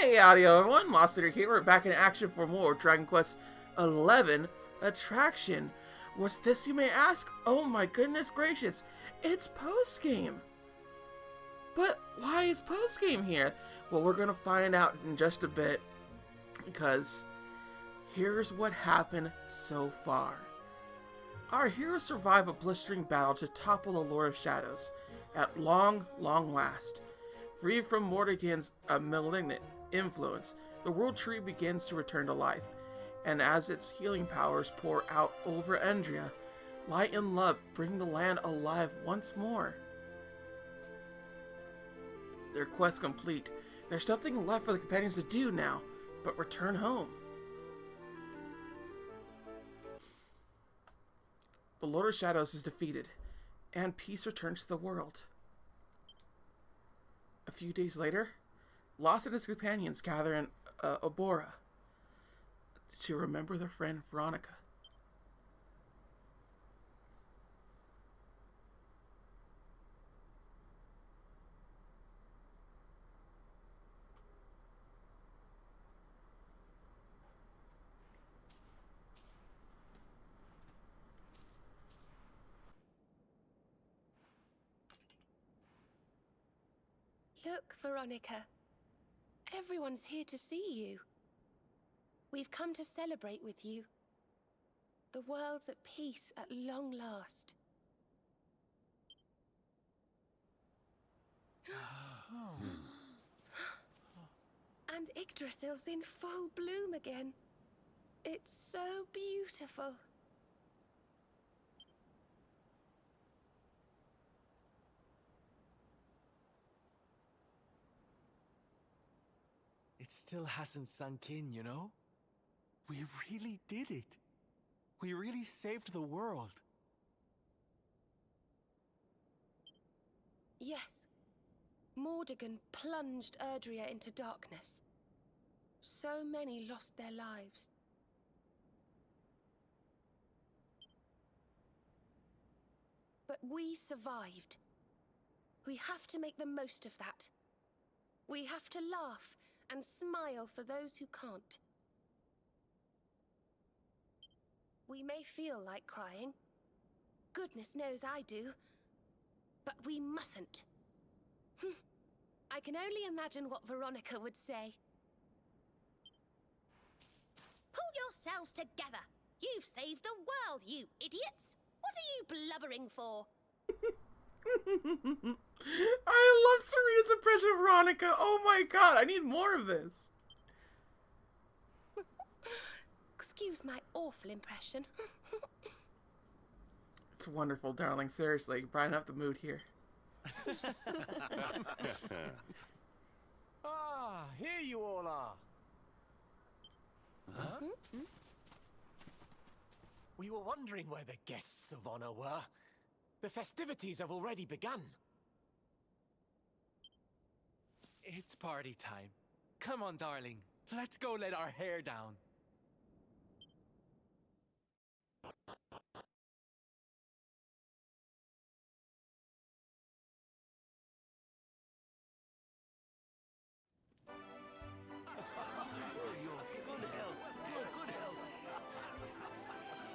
Hey, audio everyone, Lost Leader here. We're back in action for more Dragon Quest XI Attraction. What's this, you may ask? Oh my goodness gracious, it's post-game. But why is post-game here? Well, we're gonna find out in just a bit, because here's what happened so far. Our heroes survive a blistering battle to topple the Lord of Shadows at long last. Free from Mordegon's malignant influence, the World Tree begins to return to life, and as its healing powers pour out over Andria, light and love bring the land alive once more. Their quest complete, there's nothing left for the companions to do now but return home. The Lord of Shadows is defeated, and peace returns to the world. A few days later, Lost and his companions gather in Obora to remember their friend Veronica. Look, Veronica. Everyone's here to see you. We've come to celebrate with you. The world's at peace at long last. And Yggdrasil's in full bloom again. It's so beautiful. It still hasn't sunk in, you know? We really did it. We really saved the world. Yes. Mordegon plunged Erdrea into darkness. So many lost their lives. But we survived. We have to make the most of that. We have to laugh and smile for those who can't. We may feel like crying. Goodness knows I do. But we mustn't. I can only imagine what Veronica would say. Pull yourselves together! You've saved the world, you idiots! What are you blubbering for? I love Serena's impression of Veronica. Oh my god, I need more of this. Excuse my awful impression. It's wonderful, darling. Seriously, brighten up the mood here. Ah, here you all are. Huh? We were wondering where the guests of honor were. The festivities have already begun. It's party time. Come on, darling. Let's go let our hair down.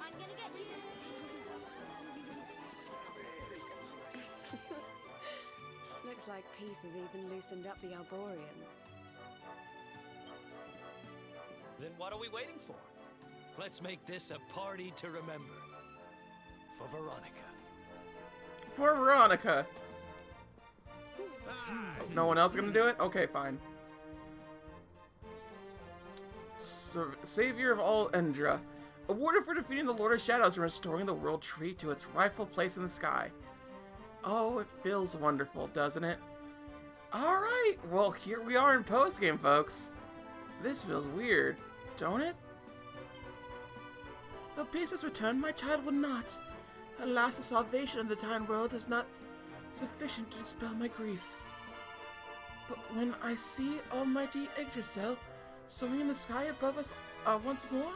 I'm gonna get you! Looks like peace has even loosened up the Arborians. Then what are we waiting for? Let's make this a party to remember. For Veronica. For Veronica. No one else gonna do it? Okay, fine. Savior of all Endra, awarded for defeating the Lord of Shadows and restoring the World Tree to its rightful place in the sky. Oh, it feels wonderful, doesn't it? Alright, well, here we are in post-game, folks. This feels weird, don't it? Though peace has returned, my child will not. Alas, the salvation of the dying world is not sufficient to dispel my grief. But when I see Almighty Yggdrasil soaring in the sky above us once more,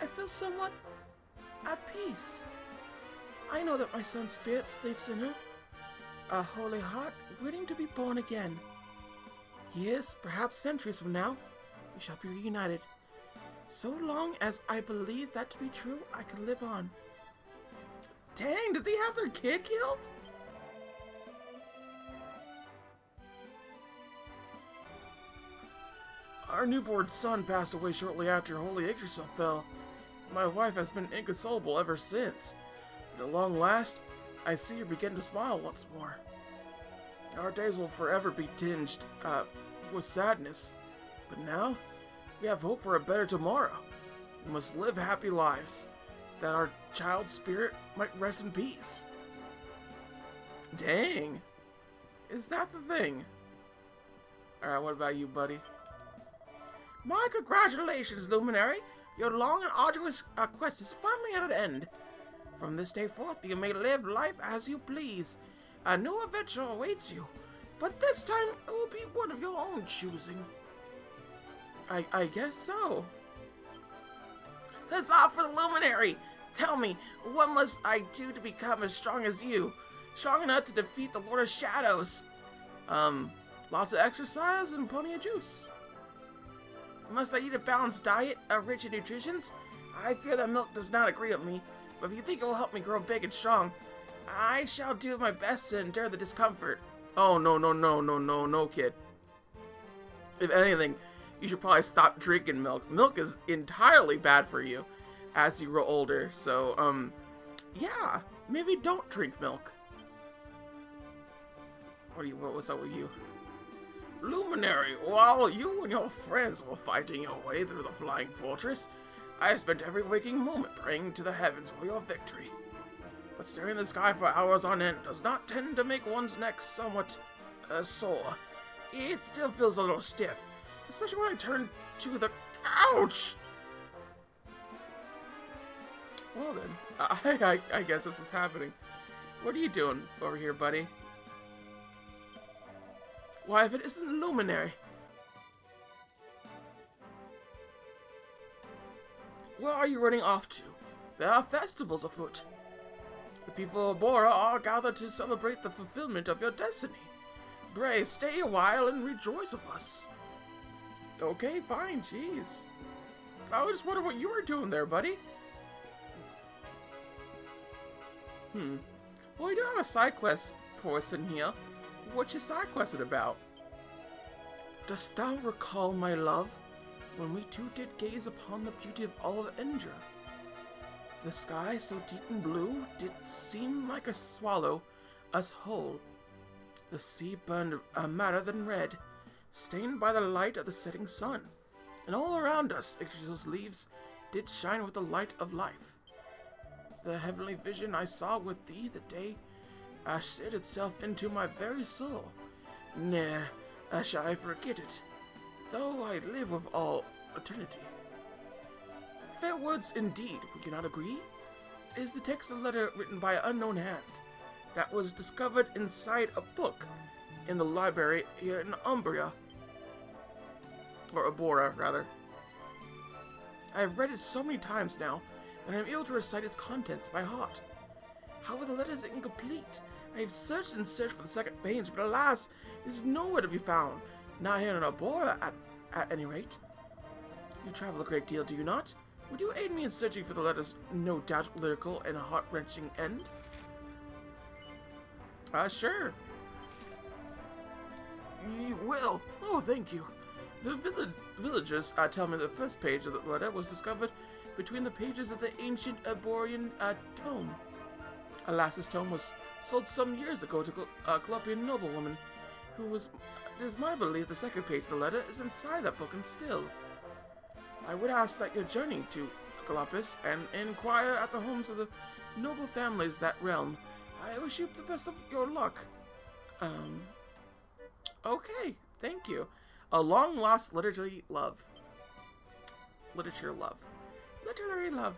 I feel somewhat at peace. I know that my son's spirit sleeps in her, a holy heart waiting to be born again. Years, perhaps centuries from now, we shall be reunited. So long as I believe that to be true, I can live on. Dang, did they have their kid killed? Our newborn son passed away shortly after Holy Yggdrasil fell. My wife has been inconsolable ever since. But at long last, I see her begin to smile once more. Our days will forever be tinged with sadness. But now, we have hope for a better tomorrow. We must live happy lives, that our child's spirit might rest in peace. Dang. Is that the thing? Alright, what about you, buddy? My congratulations, Luminary! Your long and arduous quest is finally at an end. From this day forth, you may live life as you please. A new adventure awaits you, but this time it will be one of your own choosing. I guess so. Huzzah for the Luminary! Tell me, what must I do to become as strong as you? Strong enough to defeat the Lord of Shadows? Lots of exercise and plenty of juice. Must I eat a balanced diet, rich in nutrients? I fear that milk does not agree with me, but if you think it will help me grow big and strong, I shall do my best to endure the discomfort. Oh, no, kid. If anything, you should probably stop drinking milk. Milk is entirely bad for you as you grow older, so, yeah, maybe don't drink milk. What's up with you? Luminary, while you and your friends were fighting your way through the flying fortress, I spent every waking moment praying to the heavens for your victory. But staring at the sky for hours on end does not tend to make one's neck somewhat sore. It still feels a little stiff, especially when I turn to the couch. Well then, I guess this is happening. What are you doing over here, buddy? Why, if it isn't Luminary. Where are you running off to? There are festivals afoot. The people of Bora are gathered to celebrate the fulfillment of your destiny. Pray, stay a while and rejoice with us. Okay, fine, jeez. I was just wondering what you were doing there, buddy. Well, we do have a side quest person here. What's your side quest about? Dost thou recall, my love, when we two did gaze upon the beauty of all of Endra? The sky, so deep and blue, did seem like a swallow us whole. The sea burned madder than red, stained by the light of the setting sun, and all around us Yggdrasil's leaves did shine with the light of life. The heavenly vision I saw with thee the day seared itself into my very soul. Ne'er shall I forget it, though I live with all eternity. Fair words indeed, would you not agree? Is the text of a letter written by an unknown hand that was discovered inside a book in the library here in Umbria. Or Abora, rather. I have read it so many times now that I am able to recite its contents by heart. However, the letter is incomplete. I have searched and searched for the second page, but alas, it is nowhere to be found. Not here in Abora, at any rate. You travel a great deal, do you not? Would you aid me in searching for the letter's no doubt lyrical and heart-wrenching end? Sure. You will. Oh, thank you. The villagers tell me the first page of the letter was discovered between the pages of the ancient Aborian tome. Alas, this tome was sold some years ago to a Colopian noblewoman, who was, it is my belief, the second page of the letter is inside that book and still. I would ask that your journey to Galapis and inquire at the homes of the noble families that realm. I wish you the best of your luck. Okay, thank you. A long-lost literary love. Literary love.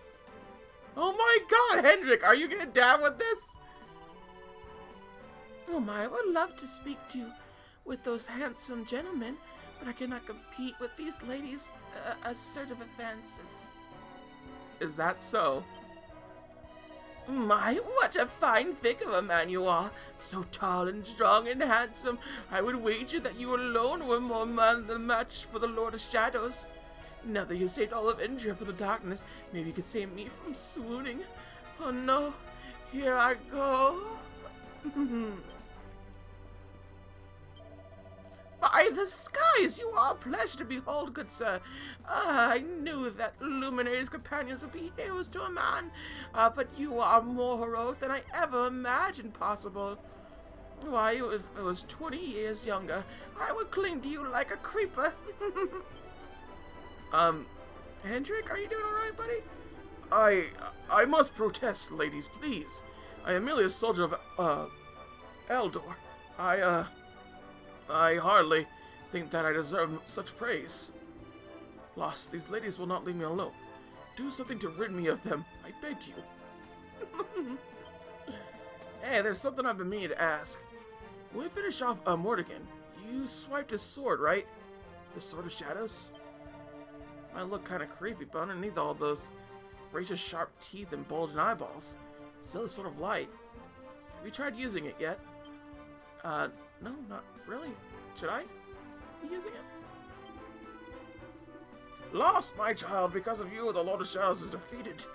Oh my god, Hendrik, are you gonna dab with this? Oh my, I would love to speak with those handsome gentlemen, but I cannot compete with these ladies' assertive advances. Is that so? My, what a fine figure of a man you are! So tall and strong and handsome, I would wager that you alone were more man than a match for the Lord of Shadows. Now that you saved all of Indra from the darkness, maybe you could save me from swooning. Oh no, here I go. By the skies, you are a pleasure to behold, good sir. I knew that Luminary's companions would be heroes to a man, but you are more heroic than I ever imagined possible. Why, if I was 20 years younger, I would cling to you like a creeper. Hendrik, are you doing alright, buddy? I must protest, ladies, please. I am merely a soldier of, Eldor. I hardly think that I deserve such praise. Lost, these ladies will not leave me alone. Do something to rid me of them, I beg you. Hey, there's something I've been meaning to ask. When we finish off Mordegon, you swiped his sword, right? The Sword of Shadows? Might look kind of creepy, but underneath all those razor-sharp teeth and bulging eyeballs, it's still sort of light. Have you tried using it yet? No, not really. Should I be using it? Lost, my child, because of you, the Lord of Shadows is defeated,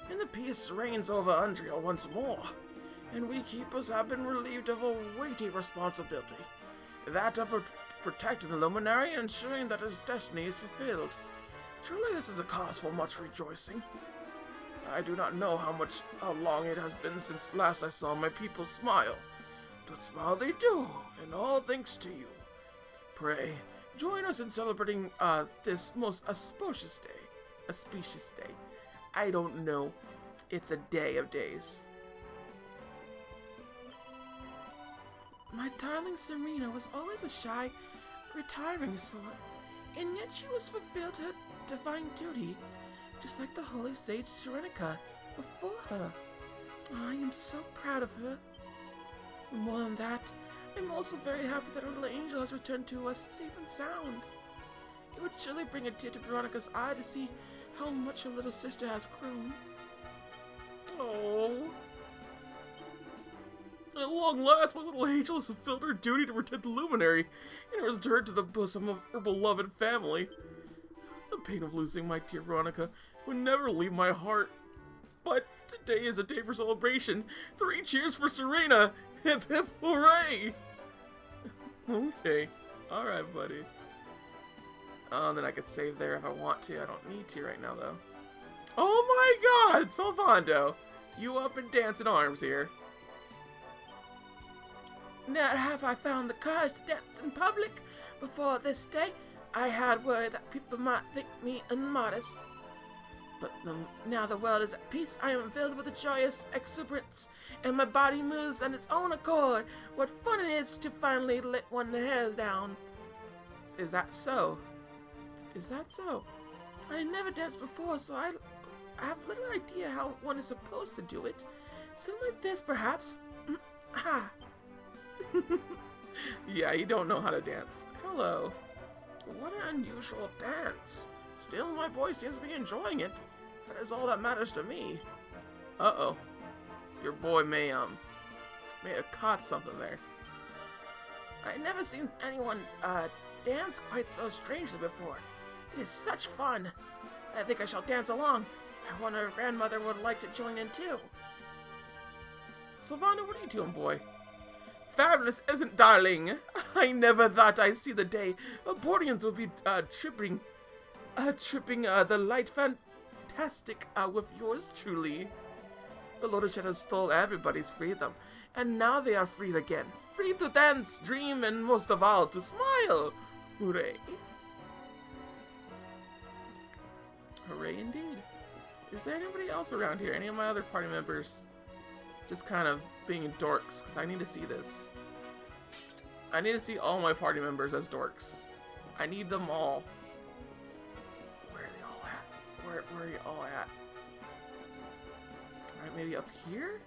and the peace reigns over Undriel once more. And we keepers have been relieved of a weighty responsibility, that of protecting the Luminary and ensuring that his destiny is fulfilled. Truly, this is a cause for much rejoicing. I do not know how long it has been since last I saw my people smile, but smile they do, and all thanks to you. Pray, join us in celebrating this most auspicious day. Auspicious day. I don't know. It's a day of days. My darling Serena was always a shy, retiring sort, and yet she was fulfilled her divine duty, just like the holy sage Serenica before her. I am so proud of her. More than that, I'm also very happy that our little angel has returned to us safe and sound. It would surely bring a tear to Veronica's eye to see how much her little sister has grown. Oh. At long last, my little angel has fulfilled her duty to protect the Luminary and has returned to the bosom of her beloved family. The pain of losing my dear Veronica would never leave my heart. But today is a day for celebration. 3 cheers for Serena! Hip hip hooray! Okay. Alright, buddy. Then I could save there if I want to. I don't need to right now, though. Oh my god! Salvando! You up and dancing arms here. Now have I found the courage to dance in public. Before this day, I had worry that people might think me immodest. But now the world is at peace, I am filled with a joyous exuberance, and my body moves on its own accord. What fun it is to finally let one's hairs down. Is that so? Is that so? I never danced before, so I have little idea how one is supposed to do it. Something like this, perhaps. Ah. Yeah, you don't know how to dance. Hello. What an unusual dance. Still, my boy seems to be enjoying it. That is all that matters to me. Uh-oh. Your boy may have caught something there. I never seen anyone, dance quite so strangely before. It is such fun. I think I shall dance along. I wonder if grandmother would like to join in too. Sylvana, what are you doing, boy? Fabulous, isn't darling? I never thought I'd see the day Bordeans would be tripping the light fantastic with yours truly. The Lord of Shadows stole everybody's freedom, and now they are free again. Free to dance, dream, and most of all, to smile. Hooray. Hooray indeed. Is there anybody else around here? Any of my other party members? Just kind of being dorks, because I need to see this. I need to see all my party members as dorks. I need them all. Where are they all at? Where are you all at? Alright, maybe up here?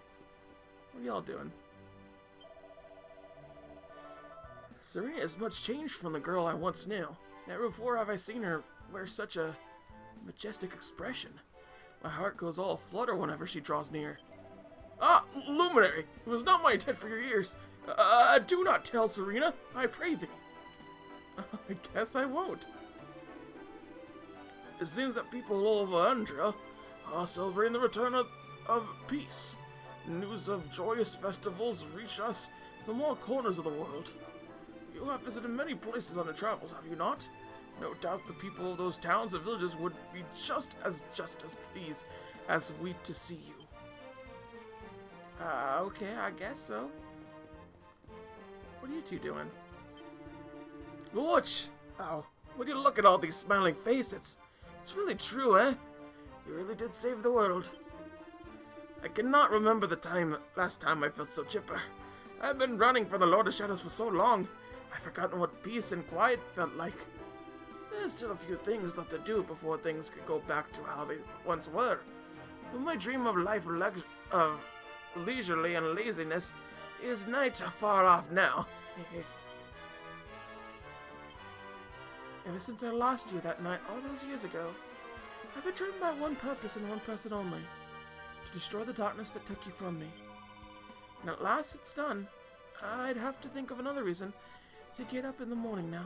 What are y'all doing? Serena is much changed from the girl I once knew. Never before have I seen her wear such a majestic expression. My heart goes all flutter whenever she draws near. Ah, Luminary, it was not my intent for your ears. Do not tell Serena, I pray thee. I guess I won't. It seems that people all over Andria are celebrating the return of peace. News of joyous festivals reach us from all corners of the world. You have visited many places on the travels, have you not? No doubt the people of those towns and villages would be just as pleased as we to see you. Okay, I guess so. What are you two doing? Watch! Oh, would you look at all these smiling faces? It's really true, eh? You really did save the world. I cannot remember the last time I felt so chipper. I've been running from the Lord of Shadows for so long, I've forgotten what peace and quiet felt like. There's still a few things left to do before things could go back to how they once were. But my dream of life leisurely and laziness is not far off now. Ever since I lost you that night all those years ago, I've been driven by one purpose and one person only: to destroy the darkness that took you from me. And at last it's done. I'd have to think of another reason to get up in the morning now.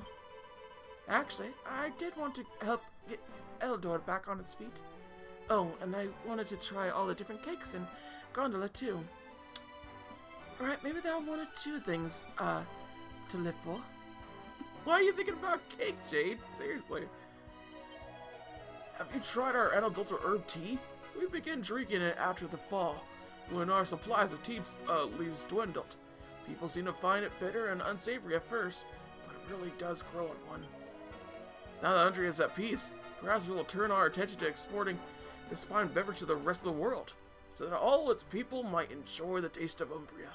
Actually, I did want to help get Eldor back on its feet. Oh, and I wanted to try all the different cakes in Gondola too. Alright, maybe there are one or two things, to live for. Why are you thinking about cake, Jade? Seriously. Have you tried our unadulterated herb tea? We began drinking it after the fall, when our supplies of tea leaves dwindled. People seem to find it bitter and unsavory at first, but it really does grow on one. Now that Andria is at peace, perhaps we will turn our attention to exporting this fine beverage to the rest of the world, so that all its people might enjoy the taste of Umbria.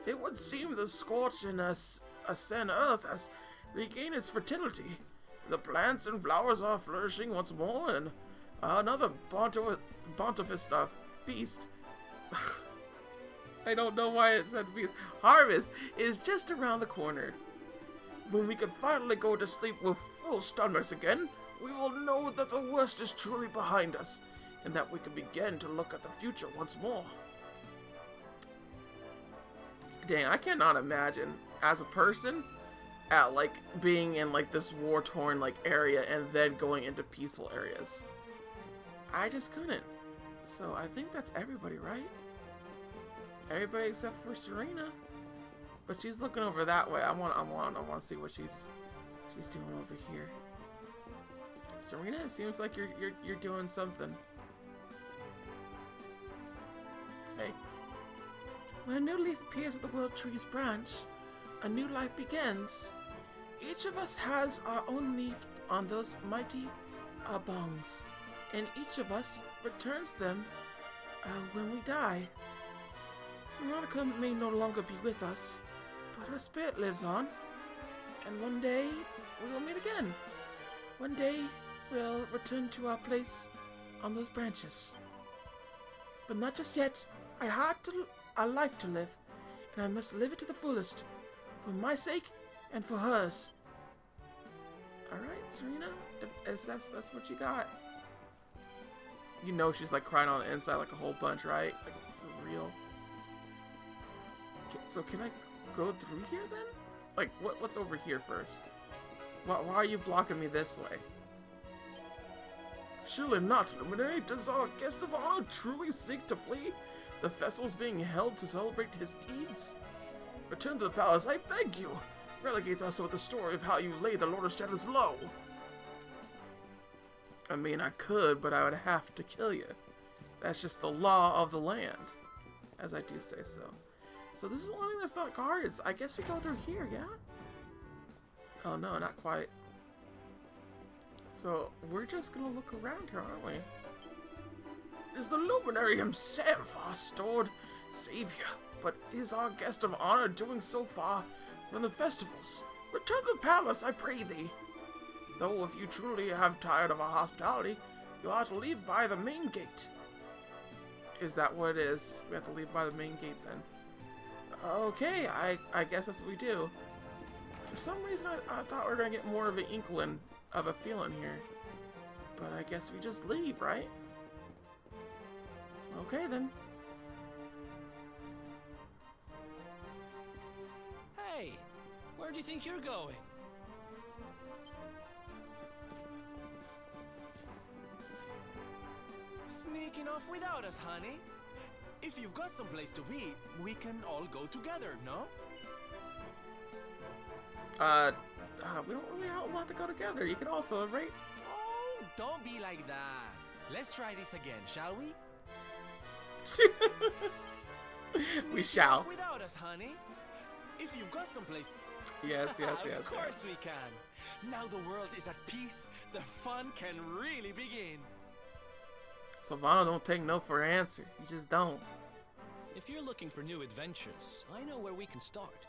It would seem the scorched and ascend earth has regained its fertility. The plants and flowers are flourishing once more, and another bountiful feast. I don't know why it said feast. Harvest is just around the corner. When we can finally go to sleep with full stomachs again, we will know that the worst is truly behind us, and that we can begin to look at the future once more. Dang, I cannot imagine, as a person, at like being in like this war-torn like area and then going into peaceful areas. I just couldn't. So I think that's everybody, right? Everybody except for Serena. But she's looking over that way. I want to see what she's doing over here. Serena, it seems like you're doing something. Hey. When a new leaf appears at the World Tree's branch, a new life begins. Each of us has our own leaf on those mighty bongs, and each of us returns them when we die. Veronica may no longer be with us, but her spirit lives on, and one day we will meet again. One day we'll return to our place on those branches. But not just yet. I had a life to live, and I must live it to the fullest, for my sake and for hers. Alright, Serena, if that's what you got. You know she's like crying on the inside like a whole bunch, right? Like, for real. Okay, so can I go through here then? Like, what's over here first? Why are you blocking me this way? Surely not, Luminary. Does our guest of honor truly seek to flee the festival's being held to celebrate his deeds? Return to the palace, I beg you. Relegate us with the story of how you laid the Lord of Shadows low. I mean, I could, but I would have to kill you. That's just the law of the land, as I do say so. So this is the only thing that's not guarded. I guess we go through here, yeah? Oh no, not quite. So we're just gonna look around here, aren't we? Is the Luminary himself our stored savior, but is our guest of honor doing so far from the festivals? Return to the palace, I pray thee. Though if you truly have tired of our hospitality, you ought to leave by the main gate. Is that what it is? We have to leave by the main gate then. Okay, I guess that's what we do. For some reason I thought we were gonna get more of an inkling of a feeling here. But I guess we just leave, right? Okay then. Hey, where do you think you're going? Sneaking off without us, honey? If you've got someplace to be, we can all go together, no? We don't really want to go together. You can all celebrate. Oh, don't be like that. Let's try this again, shall we? We Sneaking shall. off without us, honey? If you've got someplace... Yes, yes, yes. Of course we can. Now the world is at peace, the fun can really begin. Savannah don't take no for an answer. You just don't. If you're looking for new adventures, I know where we can start.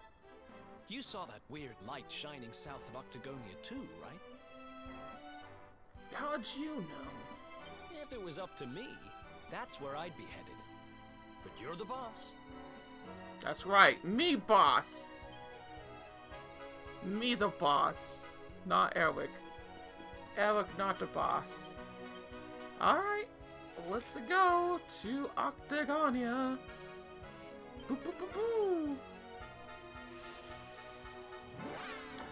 You saw that weird light shining south of Octagonia too, right? How'd you know? If it was up to me, that's where I'd be headed. But you're the boss. That's right. Me, boss. Me, the boss. Not Eric. Eric, not the boss. Alright. Let's go to Octagonia. Boo, boo, boo, boo.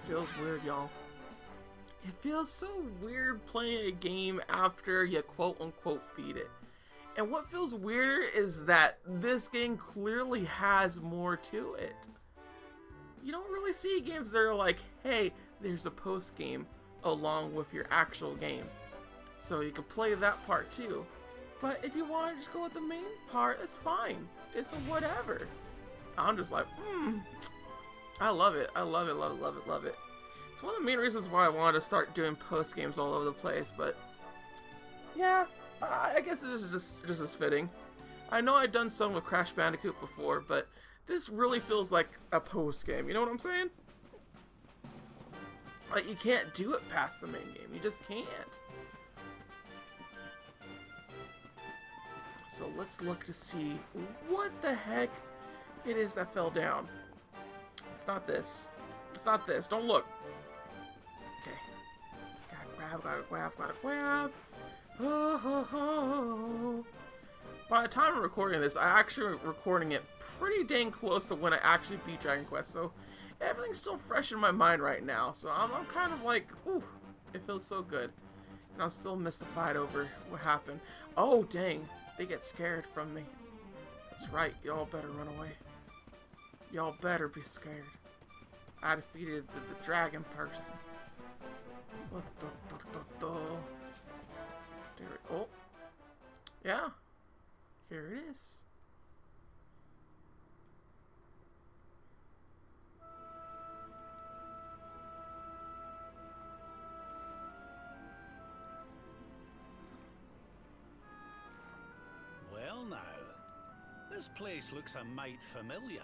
Feels weird, y'all. It feels so weird playing a game after you quote-unquote beat it. And what feels weirder is that this game clearly has more to it. You don't really see games that are like, hey, there's a post-game along with your actual game. So you can play that part too. But if you want to just go with the main part, it's fine. It's a whatever. I'm just like, I love it. I love it, love it, love it, love it. It's one of the main reasons why I wanted to start doing post games all over the place, but yeah, I guess it's just as fitting. I know I've done some with Crash Bandicoot before, but this really feels like a post game. You know what I'm saying? Like, you can't do it past the main game. You just can't. So let's look to see what the heck it is that fell down. It's not this. It's not this. Don't look. Okay. Gotta grab, gotta grab, gotta grab. Oh, ho, ho. By the time I'm recording this, I'm actually recording it pretty dang close to when I actually beat Dragon Quest, so everything's still fresh in my mind right now. So I'm kind of like, ooh, it feels so good. And I'm still mystified over what happened. Oh, dang. They get scared from me. That's right. Y'all better run away. Y'all better be scared. I defeated the dragon person. Oh. Yeah. Here it is. Well now, this place looks a mite familiar.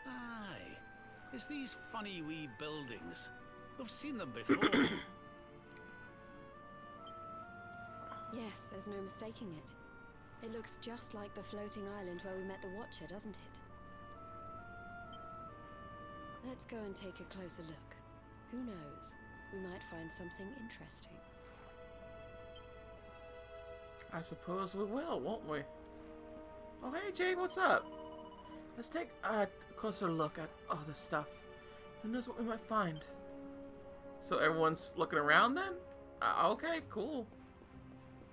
Aye, it's these funny wee buildings. I've seen them before. Yes, there's no mistaking it. It looks just like the floating island where we met the Watcher, doesn't it? Let's go and take a closer look. Who knows? We might find something interesting. I suppose we will, won't we? Oh, hey, Jade, what's up? Let's take a closer look at all this stuff. Who knows what we might find? So everyone's looking around then? Okay, cool.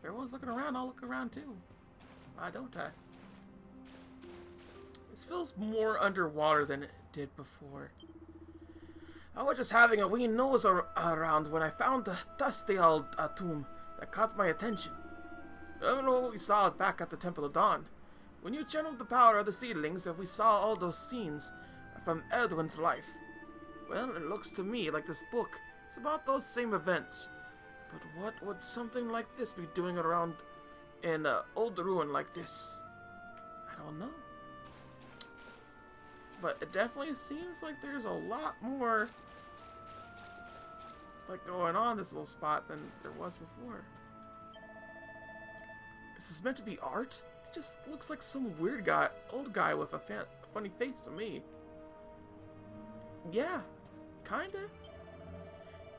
Everyone's looking around, I'll look around too. Why don't I? This feels more underwater than it did before. I was just having a wee nose around when I found a dusty old tomb that caught my attention. I don't know what we saw back at the Temple of Dawn. When you channeled the power of the seedlings, if we saw all those scenes from Edwin's life. Well, it looks to me like this book is about those same events. But what would something like this be doing around in an old ruin like this? I don't know. But it definitely seems like there's a lot more like going on in this little spot than there was before. Is this meant to be art? It just looks like some weird guy, old guy with a funny face to me. Yeah, kinda.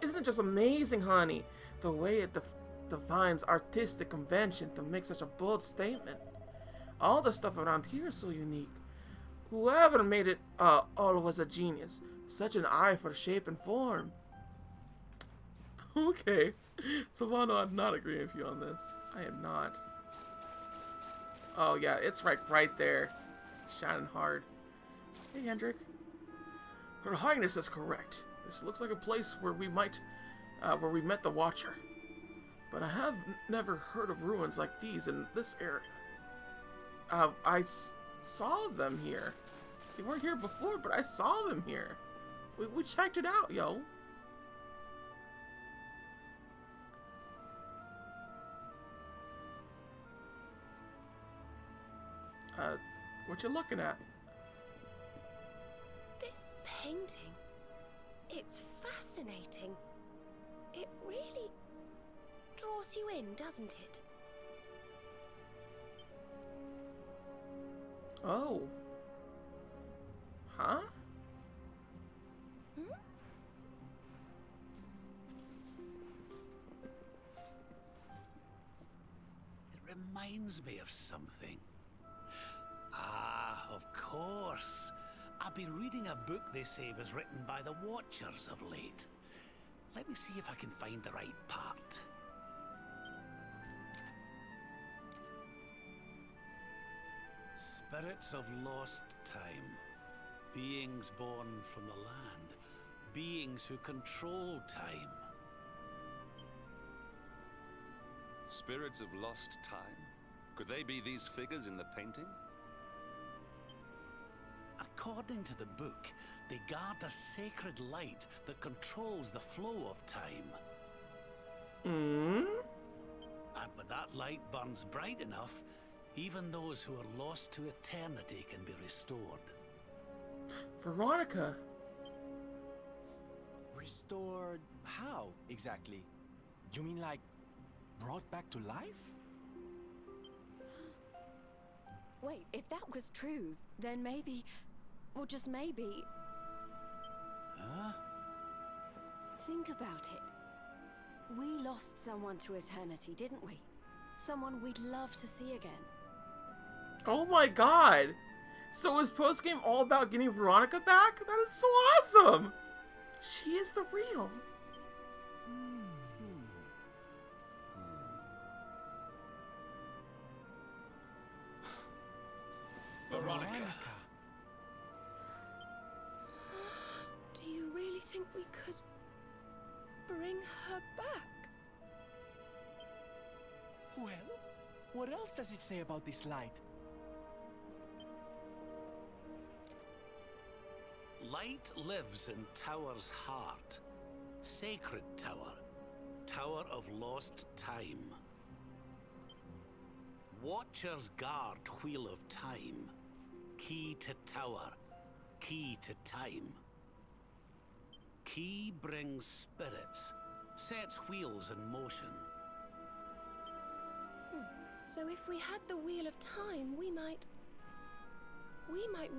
Isn't it just amazing, honey? The way divine's artistic convention to make such a bold statement. All the stuff around here is so unique. Whoever made it all was a genius. Such an eye for shape and form. Okay. Savannah, I'm not agreeing with you on this. I am not. Oh yeah, it's right there. Shining hard. Hey, Hendrik. Her Highness is correct. This looks like a place where we met the Watcher. But I have never heard of ruins like these in this area. I saw them here. They weren't here before, but I saw them here. We checked it out, yo. What you looking at? This painting. It's fascinating. It really draws you in, doesn't it? Oh. Huh? Hmm? It reminds me of something. Ah, of course. I've been reading a book they say was written by the Watchers of late. Let me see if I can find the right part. Spirits of lost time. Beings born from the land. Beings who control time. Spirits of lost time? Could they be these figures in the painting? According to the book, they guard a sacred light that controls the flow of time. Hmm? And when that light burns bright enough, even those who are lost to eternity can be restored. Veronica. Restored how, exactly? You mean like brought back to life? Wait, if that was true, then maybe, or just maybe... Huh? Think about it. We lost someone to eternity, didn't we? Someone we'd love to see again. Oh my god. So is postgame all about getting Veronica back? That is so awesome. She is the real. Veronica. Do you really think we could bring her back? Well, what else does it say about this light? Light lives in Tower's heart. Sacred Tower. Tower of lost time. Watchers guard Wheel of Time. Key to Tower. Key to time. Key brings spirits. Sets wheels in motion. So if we had the Wheel of Time, we might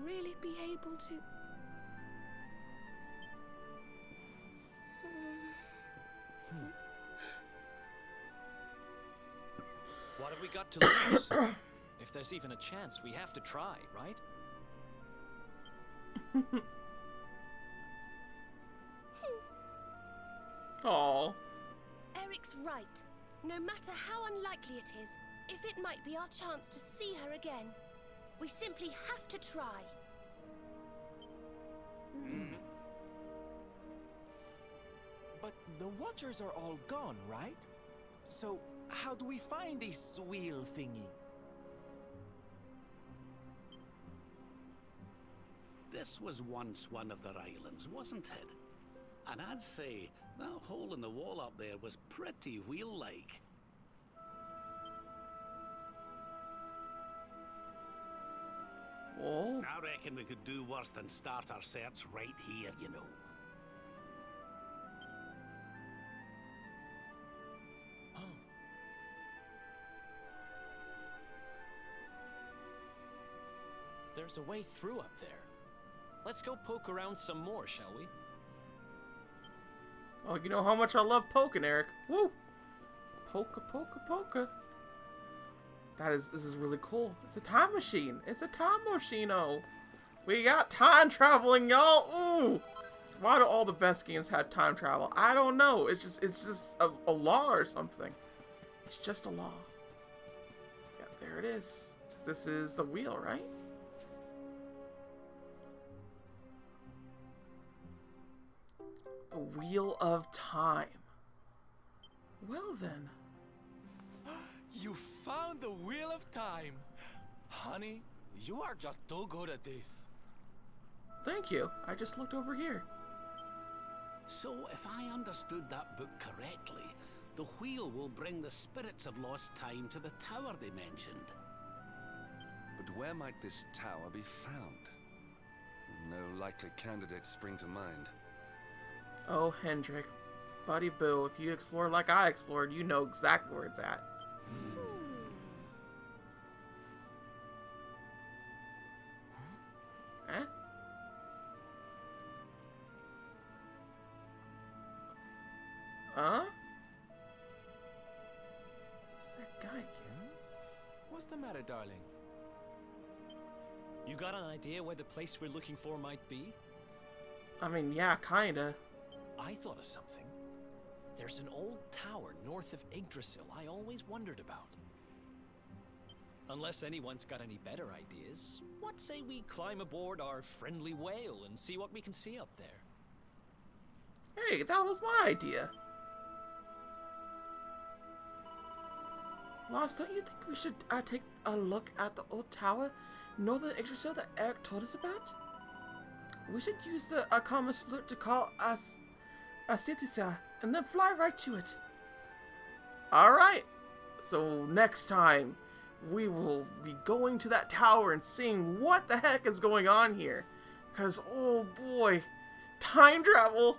really be able to... What have we got to lose? If there's even a chance, we have to try, right? Aww. Eric's right. No matter how unlikely it is, if it might be our chance to see her again, we simply have to try. But the Watchers are all gone, right? So, how do we find this wheel thingy? This was once one of their islands, wasn't it? And I'd say that hole in the wall up there was pretty wheel-like. Oh. I reckon we could do worse than start our search right here, you know. There's a way through up there. Let's go poke around some more, shall we? Oh, you know how much I love poking, Eric. Woo! Polka, polka, polka. This is really cool. It's a time machine. It's a time machine-o. We got time traveling, y'all. Ooh. Why do all the best games have time travel? I don't know. It's just a law or something. It's just a law. Yeah, there it is. This is the wheel, right? The Wheel of Time. Well then. You found the Wheel of Time! Honey, you are just too good at this. Thank you. I just looked over here. So, if I understood that book correctly, the wheel will bring the spirits of lost time to the tower they mentioned. But where might this tower be found? No likely candidates spring to mind. Oh, Hendrik. Buddy Boo, if you explore like I explored, you know exactly where it's at. Huh? Huh? Who's that guy again? What's the matter, darling? You got an idea where the place we're looking for might be? I mean, yeah, kinda. I thought of something. There's an old tower north of Yggdrasil I always wondered about. Unless anyone's got any better ideas, what say we climb aboard our friendly whale and see what we can see up there? Hey, that was my idea. Lost, don't you think we should take a look at the old tower north of Yggdrasil that Eric told us about? We should use the Akamas flute to call us Asitisa and then fly right to it. Alright, so next time we will be going to that tower and seeing what the heck is going on here. Because, oh boy, time travel.